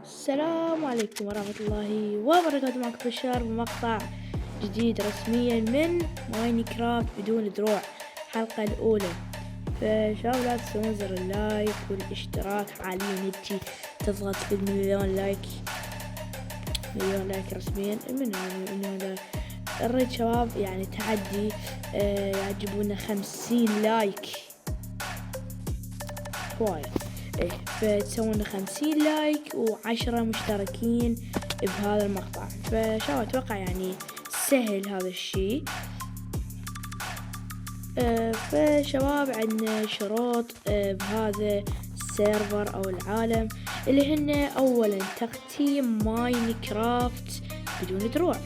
السلام عليكم ورحمة الله وبركاته. معكم بشار بمقطع جديد رسميا من ماينكرافت بدون دروع، الحلقة الأولى. فشباب لا تنسون زر اللايك والاشتراك حاليا، نبتي تضغط في المليون لايك، مليون لايك رسميا، مليون لايك. نريد شباب يعني تحدي، يعجبونا 50 لايك هواية. فتسوون 50 لايك و10 مشتركين بهذا المقطع. فشو اتوقع يعني سهل هذا الشيء. فشباب عندنا شروط بهذا السيرفر او العالم، اللي هن اولا تختيم ماينكرافت بدون دروع.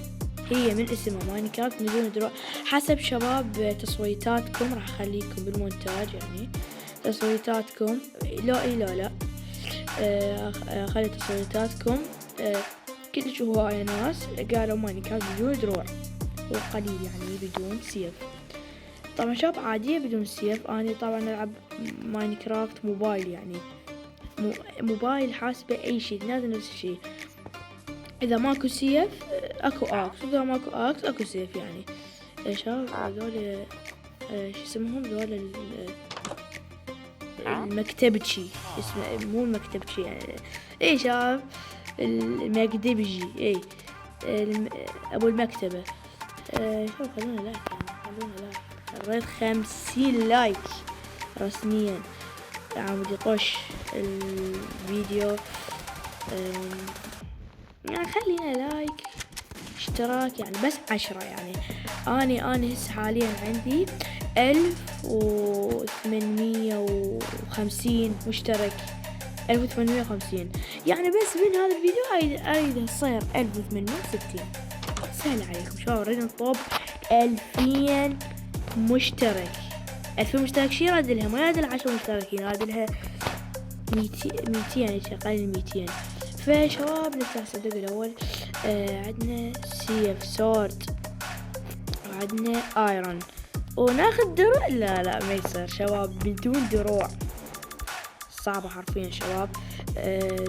هي من اسمها ماينكرافت بدون دروع. حسب شباب تصويتاتكم راح اخليكم بالمونتاج، يعني تصويتاتكم لا خلي تصويتاتكم. كلش هواية ناس قالوا ماينكرافت بدون دروع، وقليل يعني بدون سيف. طبعا شباب عادية بدون سيف. أنا طبعا ألعب ماينكرافت موبايل، يعني موبايل حاسبة أي شيء نازل نفس الشيء. إذا ماكو سيف أكو آكس، إذا ماكو آكس أكو سيف. يعني شباب هذول شو اسمهم ذول المكتبجي، اسمه مو المكتبجي يعني. اي شباب المكدبجي، اي ابو المكتبة. شوف خلونا لايك، يعني خلونا لايك. ريت 50 لايك رسميا. يعني بدي قش الفيديو، يعني خلينا لايك اشتراك، يعني بس 10. يعني اني هسه حاليا عندي 1850 مشترك، 1850. يعني بس من هذا الفيديو اريد تصير 1860. سهل عليكم شباب. نريد نطوب 2000 مشترك. 2000 مشترك شي راد لها؟ ما راد لها 10 مشتركين، راد لها 200 يعني اقل 200. فشباب نفتح الصندوق الاول. عندنا سيف سورد، وعندنا ايرون، وناخذ دروع. لا ما يصير شباب بدون دروع، صعبة حرفيا شباب.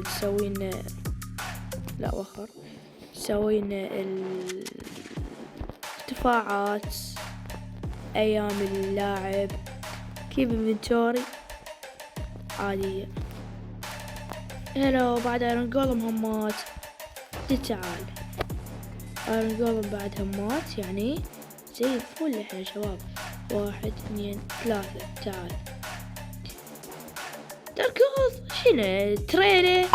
تسوين لا وخر، تسوين الارتفاعات ايام اللاعب كيف انفنتوري عادية. هلا بعد ايرون جولم همات. تعال ايرون جولم بعد همات، يعني زي الفل. احنا شباب 1 2 3 تعال تركض. شنو تريلي؟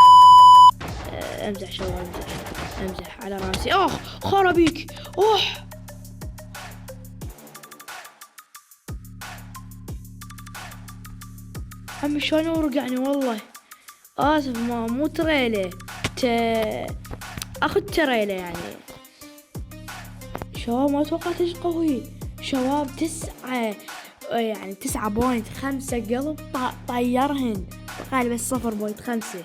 امزح شباب، امزح على راسي. خرابيك. عمي شلون ورقعني والله. اسف، ما مو تريلي، اخذ تريلي يعني. شباب ما توقعت ايش قوي شباب. 9 يعني 9.5 قلب طيرهن. تخيل بس 0.5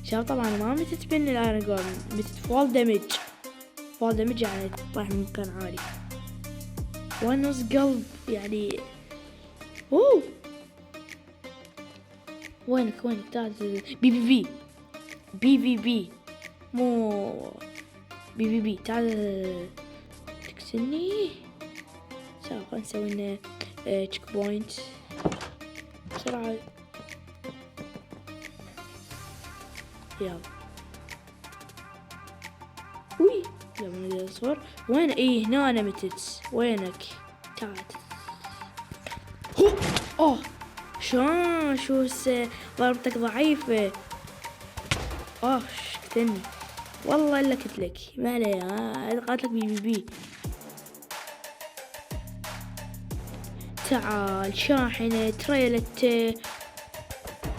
شباب. طبعا ما متت بين الايرون جول، متت فول دمج يعني تطيح من مكان عالي. 1.5 قلب يعني. وينك تعال. بي مو بي تعال تكسني. خلينا نسوي لنا تشيك بوينت بسرعة. يلا وي لما نقدر نصور. وين؟ هنا انا متت. وينك؟ تعال. شو ضربتك ضعيفة. شكتني والله الا كتلك. ما عليه، قاتلك بي. تعال شاحنة تريلة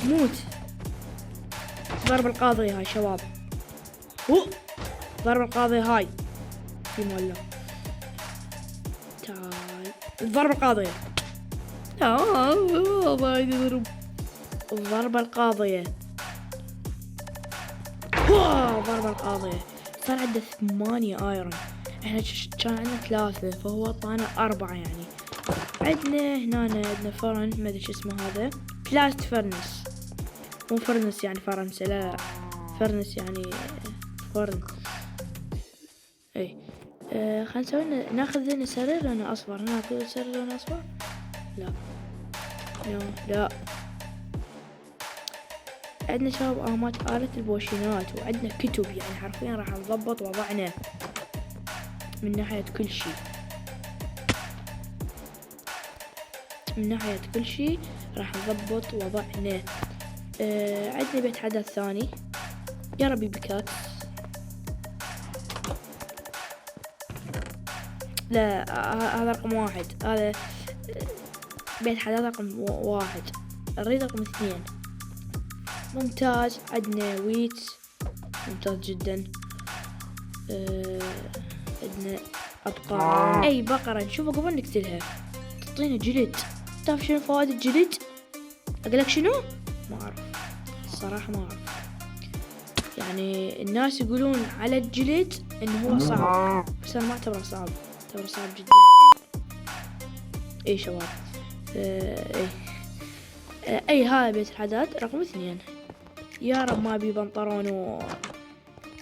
موت. ضرب القاضية هاي شباب. ضرب القاضية هاي في مولا. تعال ضرب القاضية. ما يضرب. الضربة القاضية. ضربة القاضية. صار عنده 8 ايرون. احنا كان عندنا 3، فهو طانا 4 يعني. عندنا هنا عندنا فرن، ما ادري شو اسمه هذا، بلاست فرنس. مو فرنس يعني فرنسا، لا فرنس يعني فرن. اي خلينا نسوي ناخذ لنا سرير لونه اصفر. ناخذ سرير لونه اصفر. لا لا. عندنا شباب آمات آلة البوشينات، وعندنا كتب، يعني حرفيا راح نضبط وضعنا من ناحية كل شي. من ناحية كل شي راح نضبط وضعنا. عندنا بيت حدث ثاني، يا ربي بكاكس. لا هذا رقم 1. هذا بيت حدث رقم 1. نريد رقم 2. ممتاز. عندنا ويت، ممتاز جدا. عندنا أبقار، أي بقرة نشوفها قبل نقتلها تعطينا جلد. تعرف شنو فوائد الجلد؟ أقولك شنو؟ ما أعرف الصراحة، ما أعرف. يعني الناس يقولون على الجلد إنه هو صعب، بس أنا ما أعتبره صعب، أعتبره صعب جدا. أي شباب أي هذا بيت الحداد رقم 2. يا رب ما بي بنطلون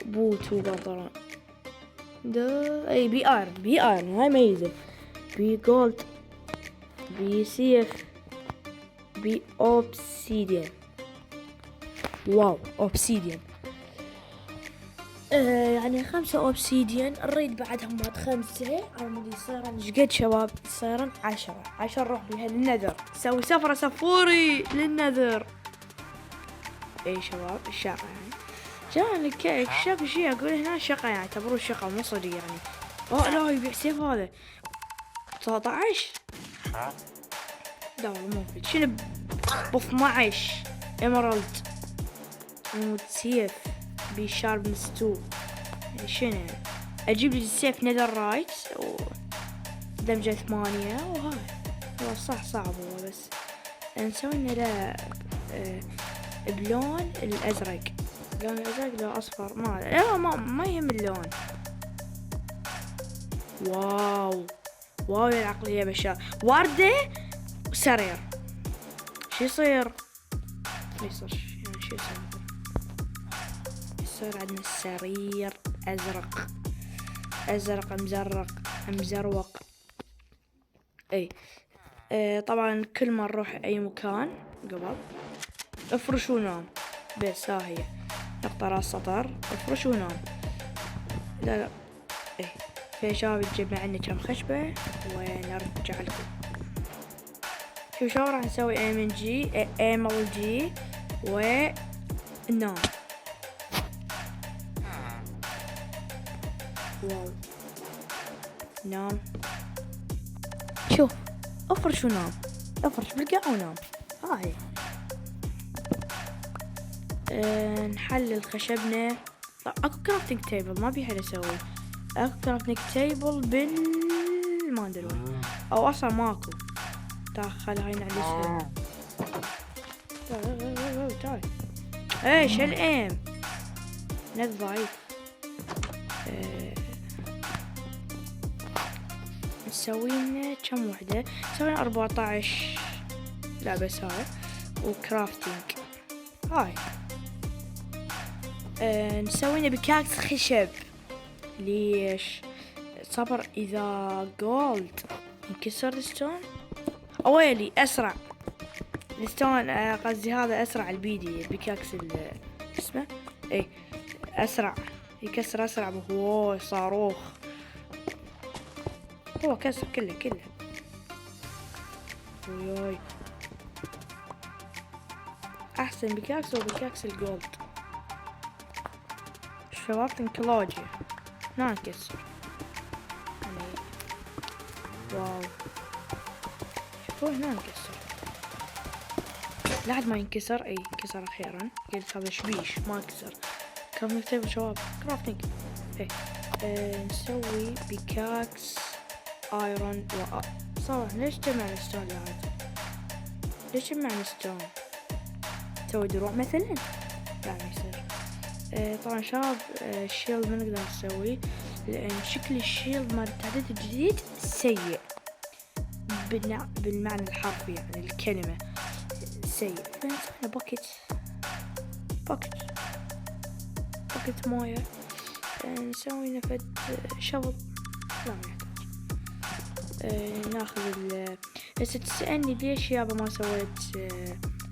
وبوت وبنطلون. ده اي بي ايرن هاي ميزة. بي جولد، بي سيف، بي اوبسيديان. واو اوبسيديان. يعني 5 اوبسيديان. نريد بعدهم بعد 5 على مود يصيرن شقد شباب؟ يصيرن 10 نروح بيها للنذر، نسوي سفرة سفوري للنذر. اي شباب الشقة يعني جاني شاف شي اقول هنا شقة، يعني اعتبروه شقة مو صدق يعني. لا يبيع سيف هذا 19. لا والله مو في شنو ب 12 ايمرالد. عمود سيف بشاربنس 2. يعني شنو اجيب لي السيف نذر رايت ودمجة 8 وهاي والله صح صعب هو، بس نسوي لنا لا بلون الازرق. لون الازرق لو اصفر ما يهم اللون. واو يا العقلية بشار. وردة وسرير. شو يصير؟ ما يصير يعني. شو يصير عندنا السرير ازرق مزروق. اي طبعا كل ما نروح اي مكان قبل افرش ونام، بس ها هي نقطة راس سطر، افرش ونام. لا ايه في شباب تجمع عنا كم خشبة ونرجع لكم. شو راح نسوي MLG ونام. واو نام. شوف افرش ونام، افرش بالقاع ونام. هاي نحلل خشبنا. اكو كرافتنج تيبل، ما بيحل اسوي اكو كرافتنج تيبل ما ادري وين، او اصلا ماكو. خل هاي نعدسها. تعال ايش هالايم نت ضعيف. نسوي لنا كم وحدة؟ نسوي لنا 14. لا بس هاي وكرافتنج هاي. نسوي لنا بكاكس خشب. ليش؟ صبر اذا جولد ينكسر الستون. اويلي اسرع الستون، قصدي هذا اسرع البيدي بكاكس اسمه ايه اسرع، يكسر اسرع. هو صاروخ، هو كسر كله. وياي احسن بكاكس هو بكاكس الجولد. شباب تنكلوجيا ما نكسر يعني. واو شوفوا هنا نكسر لحد ما ينكسر. اي كسر اخيرا. قلت هذا شبيش ما كسر. كم نكتب شباب كرافتنج. نسوي بكاكس ايرون صراحة ليش جمعنا ستون لهذا؟ ليش جمعنا ستون؟ نسوي دروع مثلا؟ لا ما يصير. طبعا شباب الشيلد ما نقدر نسوي لان شكل الشيلد مال التعديل الجديد سيء بالمعنى الحرفي يعني الكلمة سيء. فنسوي باكيت باكت موية. نسوي نفد شفط، لا ما يحتاج. ناخذ هسه تسألني ليش يابا ما سويت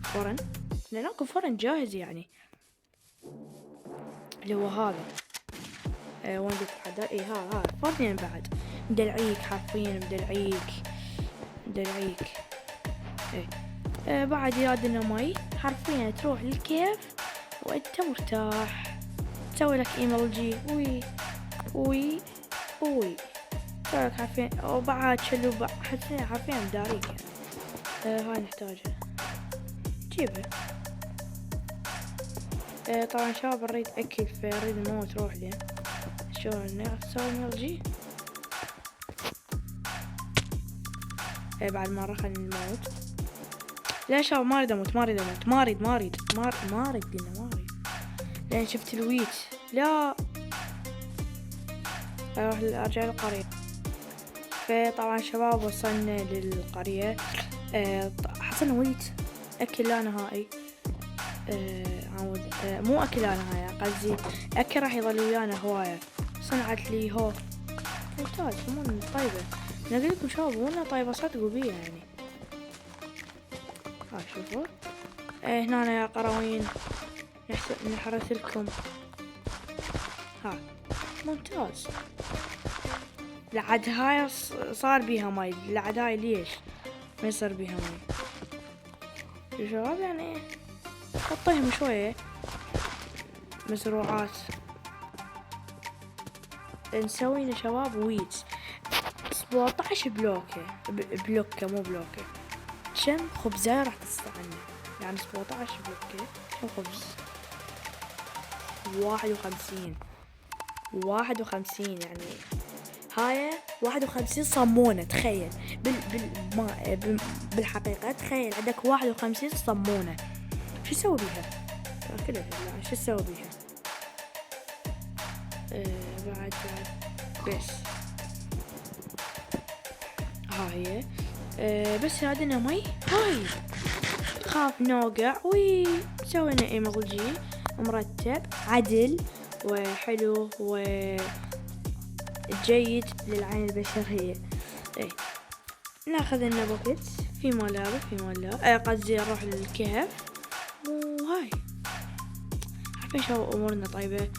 فرن، لأن اكو فرن جاهز يعني، اللي هو هذا. وين بيتحدى؟ اي هذا فرن بعد مدلعيك، حرفيا مدلعيك. بعد يادنا مي، حرفيا تروح للكيف وانت مرتاح، تسوي لك ايموجي وي تسوي لك حرفيا، وبعد شلو حرفيا مداريك يعني. هاي نحتاجها، جيبها. طبعا شباب اريد اكل، فاريد الماما تروح لي. شلون نسوي ايموجي؟ بعد ما رخن الموت. لا شباب ما اريد اموت، ما اريد لان شفت الويت. لا اروح ارجع للقرية. فطبعا شباب وصلنا للقرية. حصلنا ويت، اكل لا نهائي. مو اكل لا نهائي، قصدي اكل راح يظل ويانا هواية. صنعت لي هو ممتاز، مو طيبة. نقول لكم شباب وانا طيبة صدقوا بي يعني. شوفوا هنا يا قروين، نحرث لكم. ممتاز. لعد هاي صار بيها ماي، لعد هاي ليش ما يصير بيها ماي؟ شو شباب يعني حطيهم شوية مزروعات. نسوينا شباب ويت 17 بلوكة مو بلوكة. كم خبزة راح تستعمل يعني 17 بلوكة؟ كم خبز؟ 51 يعني. هاي 51 صمونة. تخيل بالحقيقة، تخيل عندك 51 صمونة، شو تسوي بيها؟ تاكلها؟ لا، شو تسوي بيها؟ بعد بس هاي بس عندنا مي. هاي خاف نوقع. سوينا ايموجي مرتب عدل وحلو وجيد للعين البشرية. ناخذ لنا بوكت في ملابس قصدي نروح للكهف. وهاي عارفين شو امورنا طيبة.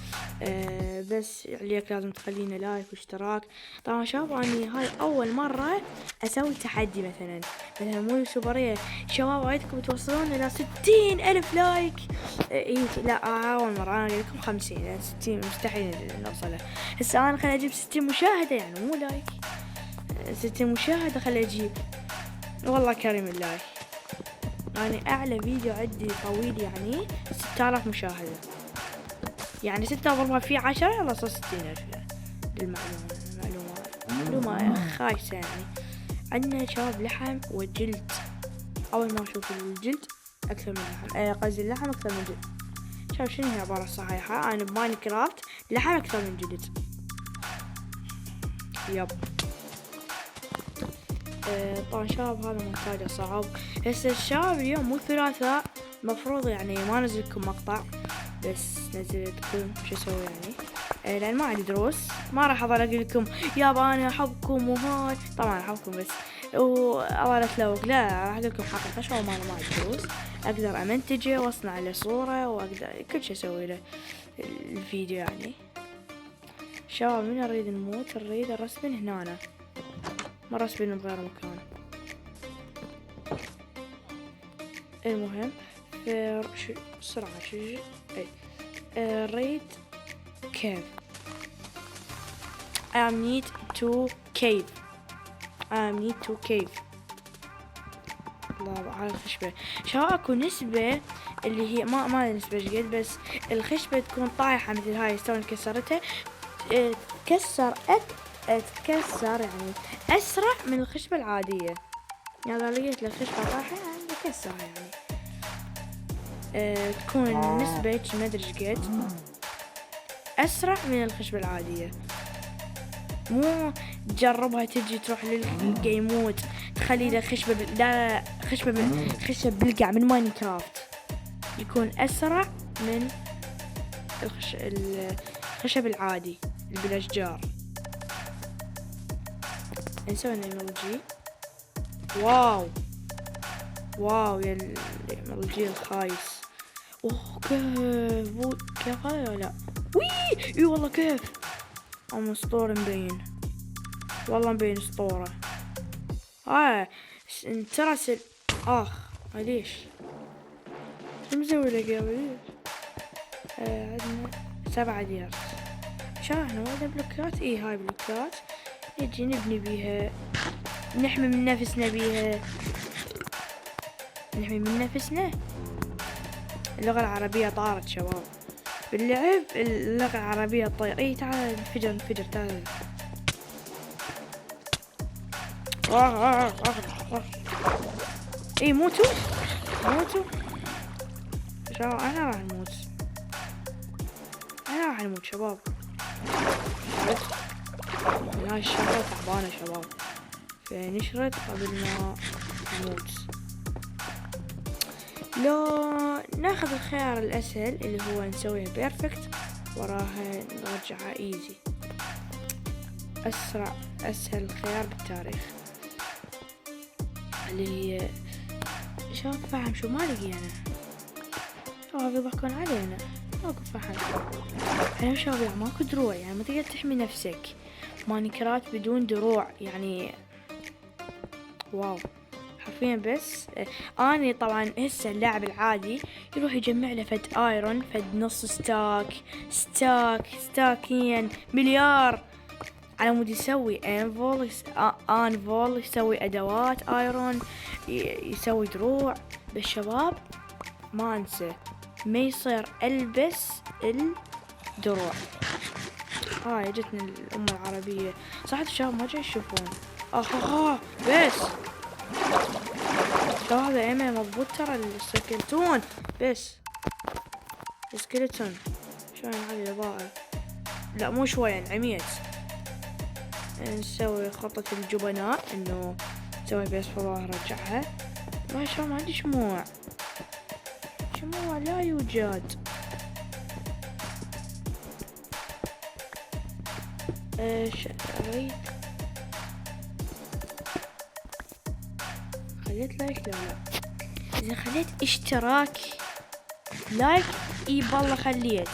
بس عليك لازم تخلينا لايك واشتراك. طبعا شباب اني هاي اول مرة اسوي تحدي، مثلا مو يوتيوبرية. شباب عايزكم توصلون الى 60,000 لايك. لا اول مرة انا اقول لكم 50، يعني 60 مستحيل نوصله. هسه انا خلي اجيب 60 مشاهدة، يعني مو لايك، 60 مشاهدة خلي اجيب. والله كريم اللايك. يعني اعلى فيديو عندي طويل يعني 6000 مشاهدة، يعني 6 ضربها في 10 يلا صار 60,000. معلومة خايسة يعني. عندنا شباب لحم وجلد. أول ما أشوف الجلد أكثر من اللحم، قصدي اللحم أكثر من الجلد. شباب شنو هي عبارة صحيحة؟ أنا بماينكرافت لحم أكثر من جلد. يب. طبعا شباب هذا محتاج صعب. هسه الشباب اليوم مو ثلاثاء، مفروض يعني ما نزلكم مقطع، بس نزلتكم شو اسوي يعني. لان ما عندي دروس، ما راح اظل اقول لكم يابا انا احبكم وهاي. طبعا احبكم بس واظل اتلوق، لا راح اقول لكم حقيقة شو ما انا ما عندي دروس، اقدر امنتجه واصنع له صورة واقدر كل شيء اسوي له الفيديو يعني. شباب من نريد نموت، نريد الرسم من هنا، ما رسم بغير مكان. المهم بسرعة ريد cave. I need to cave. الله على الخشبة. شباب اكو نسبة اللي هي ما نسبة جد، بس الخشبة تكون طايحة مثل هاي، استوى كسرتها تتكسر يعني اسرع من الخشبة العادية. يعني اذا لقيت الخشبة طايحة يعني بكسرها يعني. تكون نسبة ما ادري قد اسرع من الخشبة العادية. مو تجربها تجي تروح للجيم مود تخلي له خشبة خشبة بالقع من ماينكرافت، يكون اسرع من الخشب العادي اللي بالأشجار. نسوي الإيموجي. واو يا الإيموجي الخايس. اوه كيف هذا؟ لا وي اي والله كيف. اسطورة مبين، والله مبين اسطورة. ترى ليش شو مسوي لك يا وليش؟ عندنا 7 ديار. شو احنا وين بلوكات؟ هاي بلوكات نجي نبني بيها، نحمي من نفسنا بيها، نحمي من نفسنا. اللغة العربية طارت شباب باللعب، اللغة العربية تطير. تعال انفجر تعال. موتوا شباب. انا راح نموت شباب. هاي الشغلة تعبانة شباب، فنشرد قبل ما نموت. لو ناخذ الخيار الأسهل اللي هو نسويها بيرفكت، وراها نرجعها ايزي. أسهل خيار بالتاريخ اللي هي شباب. فاهم شو ما لقي أنا شباب يضحكون علينا. ماكو فحم. احنا شباب ماكو دروع، يعني ما تقدر تحمي نفسك. ماينكرافت بدون دروع يعني واو حرفيا. بس اني طبعا هسه اللاعب العادي يروح يجمع له فد ايرون، فد نص ستاكين مليار على مود يسوي انفول، يسوي ادوات ايرون، يسوي دروع. بس شباب ما انسى ما يصير البس الدروع. جتني الأمة العربية صح. الشباب ما جاي يشوفون. بس هذا ايمن مضبوط. ترى السكلتون بس السكلتون شوي على الإضاءة. لا مو شوي، عميت. نسوي خطة الجبناء انه نسوي بس فضاء رجعها. ما شاء الله ما عندي شموع لا يوجد. خليت لايك؟ لا اذا خليت اشتراك لايك بالله خليت،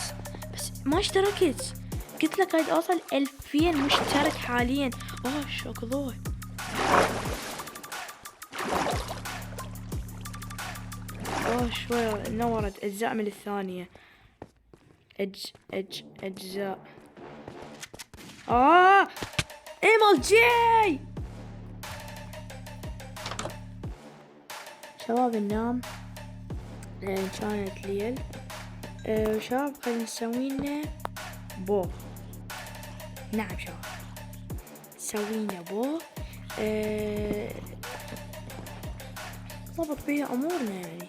بس ما اشتركت. قلت لك قاعد اوصل 2000 مشترك حاليا. شوك ضوء. شوي نورت اجزاء من الثانية. اجزاء. جي شباب ننام لان كانت ليل. شباب خلينا نسوي لنا بو. نعم شباب سوينا بو. ضبط بيها امورنا، يعني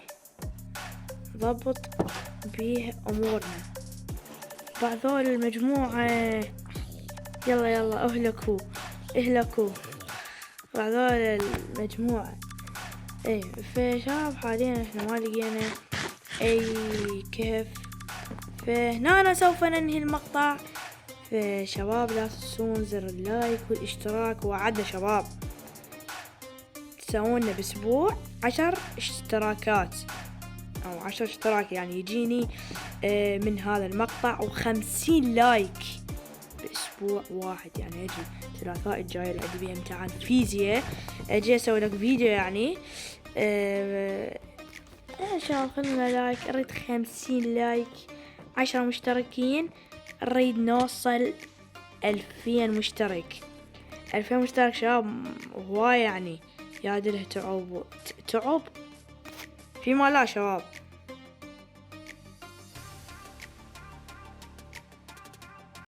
ضبط بيها امورنا. بعضول المجموعة يلا اهلكوا بعضول المجموعة. فشباب حاليا احنا ما لقينا اي كهف، فهنا سوف ننهي المقطع. فشباب لا تنسون زر اللايك والاشتراك. وعدنا شباب تسوون باسبوع 10 اشتراكات او 10 اشتراك، يعني يجيني من هذا المقطع و50 لايك باسبوع واحد. يعني اجي الثلاثاء الجاي اللي عندي بيه امتحان فيزياء اجي اسوي لك فيديو. يعني ان شاء الله خلنا لايك. اريد 50 لايك، 10 مشتركين. نريد نوصل 2000 مشترك. 2000 مشترك شباب هواي، يعني يادله تعب فيما لا شباب.